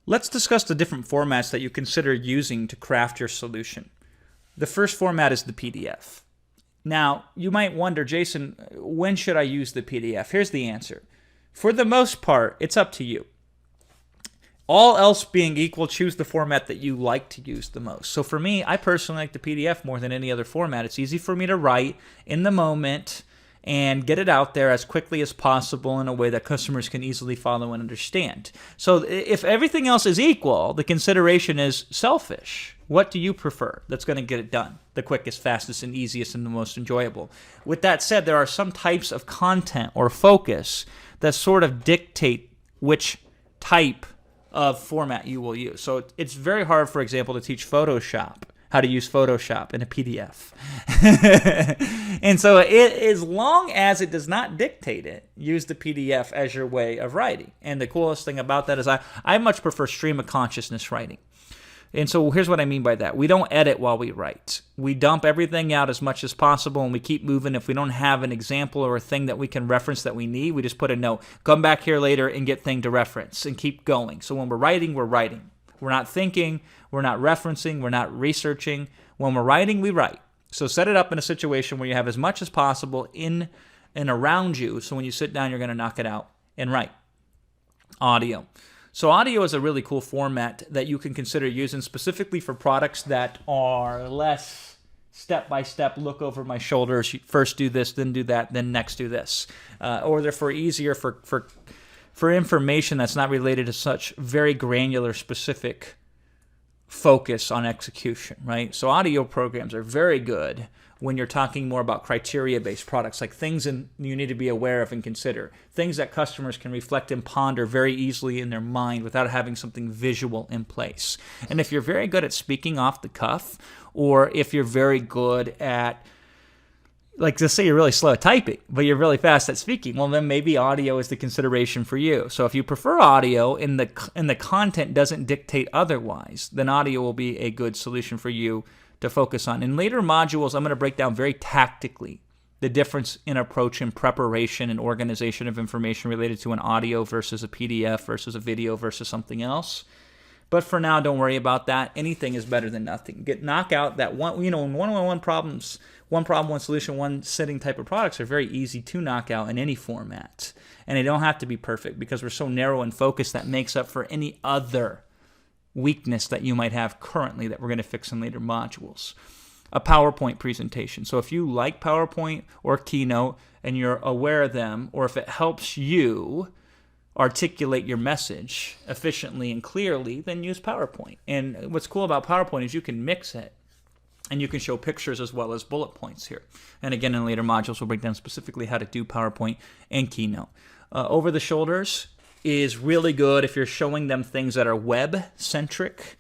Let's discuss the different formats that you consider using to craft your solution. The first format is the PDF. Now, you might wonder, Jason, when should I use the PDF? Here's the answer. For the most part, it's up to you. All else being equal, choose the format that you like to use the most. So for me, I personally like the PDF more than any other format. It's easy for me to write in the moment and get it out there as quickly as possible in a way that customers can easily follow and understand. So if everything else is equal, the consideration is selfish. What do you prefer that's going to get it done the quickest, fastest, and easiest, and the most enjoyable? With that said, there are some types of content or focus that sort of dictate which type of format you will use. So it's very hard, for example, to teach Photoshop, how to use Photoshop in a PDF. And so as long as it does not dictate it, use the PDF as your way of writing. And the coolest thing about that is I much prefer stream of consciousness writing. And so here's what I mean by that. We don't edit while we write. We dump everything out as much as possible, and we keep moving. If we don't have an example or a thing that we can reference that we need, we just put a note. Come back here later and get thing to reference and keep going. So when we're writing, we're writing. We're not thinking. We're not referencing. We're not researching. When we're writing, we write. So set it up in a situation where you have as much as possible in and around you, so when you sit down, you're going to knock it out and write. Audio. So audio is a really cool format that you can consider using specifically for products that are less step-by-step, look over my shoulders, first do this, then do that, then next do this. Or they're for easier for information that's not related to such very granular, specific focus on execution, right? So audio programs are very good when you're talking more about criteria-based products, like things you need to be aware of and consider, things that customers can reflect and ponder very easily in their mind without having something visual in place. And if you're very good at speaking off the cuff, or if you're very good at, like, let's say you're really slow at typing, but you're really fast at speaking, well, then maybe audio is the consideration for you. So if you prefer audio and the content doesn't dictate otherwise, then audio will be a good solution for you to focus on. In later modules, I'm going to break down very tactically the difference in approach and preparation and organization of information related to an audio versus a PDF versus a video versus something else. But for now, don't worry about that. Anything is better than nothing. Knock out that one-on-one problems, one problem, one solution, one sitting type of products are very easy to knock out in any format. And they don't have to be perfect because we're so narrow and focused that makes up for any other weakness that you might have currently that we're going to fix in later modules. A PowerPoint presentation. So if you like PowerPoint or Keynote and you're aware of them, or if it helps you articulate your message efficiently and clearly, then use PowerPoint. And what's cool about PowerPoint is you can mix it and you can show pictures as well as bullet points here. And again, in later modules, we'll break down specifically how to do PowerPoint and Keynote. Over the shoulders is really good if you're showing them things that are web-centric,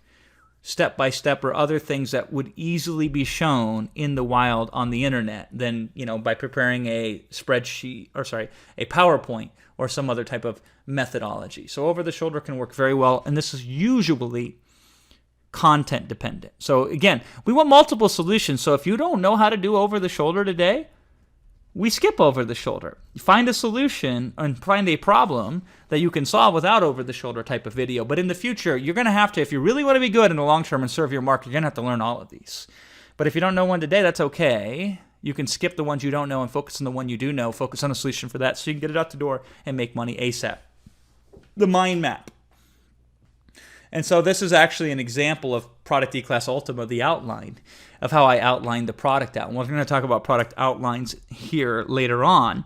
step-by-step, or other things that would easily be shown in the wild on the internet than, by preparing a spreadsheet, a PowerPoint or some other type of methodology. So over the shoulder can work very well, and this is usually content dependent. So again, we want multiple solutions. So if you don't know how to do over the shoulder today, we skip over the shoulder. Find a solution and find a problem that you can solve without over the shoulder type of video. But in the future, you're going to have to, if you really want to be good in the long term and serve your market, you're going to have to learn all of these. But if you don't know one today, that's okay. You can skip the ones you don't know and focus on the one you do know. Focus on a solution for that so you can get it out the door and make money ASAP. The Mindmap. And so this is actually an example of Product E-Class Ultima, the outline of how I outlined the product out. And we're going to talk about product outlines here later on.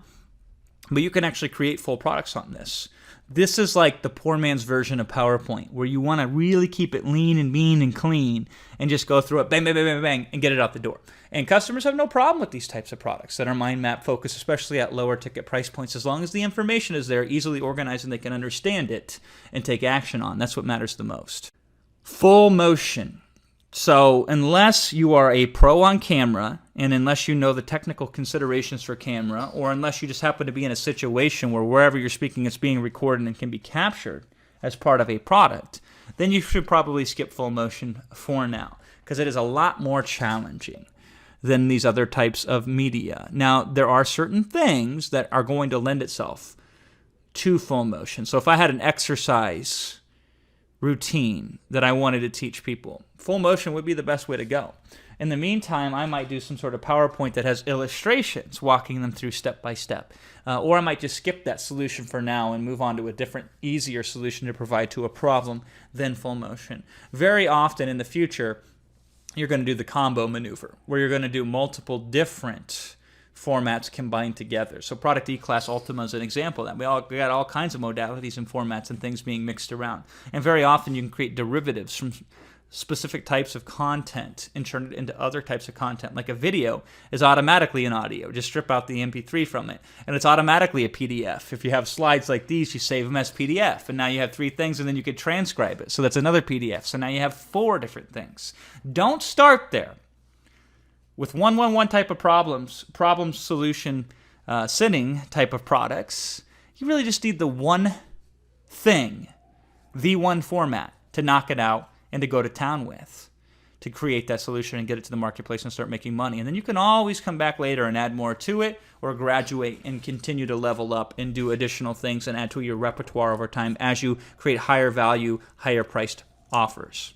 But you can actually create full products on this. This is like the poor man's version of PowerPoint, where you want to really keep it lean and mean and clean and just go through it, bang, bang, bang, bang, bang, and get it out the door. And customers have no problem with these types of products that are mind map focused, especially at lower ticket price points, as long as the information is there, easily organized, and they can understand it and take action on. That's what matters the most. Full motion. So unless you are a pro on camera, and unless you know the technical considerations for camera, or unless you just happen to be in a situation where wherever you're speaking it's being recorded and can be captured as part of a product, then you should probably skip full motion for now, because it is a lot more challenging than these other types of media. Now, there are certain things that are going to lend itself to full motion. So if I had an exercise routine that I wanted to teach people, full motion would be the best way to go. In the meantime, I might do some sort of PowerPoint that has illustrations walking them through step by step. Or I might just skip that solution for now and move on to a different, easier solution to provide to a problem than full motion. Very often in the future, you're going to do the combo maneuver, where you're going to do multiple different formats combined together. So Product E-Class Ultima is an example of that. We got all kinds of modalities and formats and things being mixed around. And very often you can create derivatives from specific types of content and turn it into other types of content. Like a video is automatically an audio. Just strip out the MP3 from it. And it's automatically a PDF. If you have slides like these, you save them as PDF. And now you have 3 things, and then you could transcribe it. So that's another PDF. So now you have 4 different things. Don't start there. With 1-1-1 type of problem solution sitting type of products, you really just need the one thing, the one format to knock it out and to go to town with, to create that solution and get it to the marketplace and start making money. And then you can always come back later and add more to it, or graduate and continue to level up and do additional things and add to your repertoire over time as you create higher value, higher priced offers.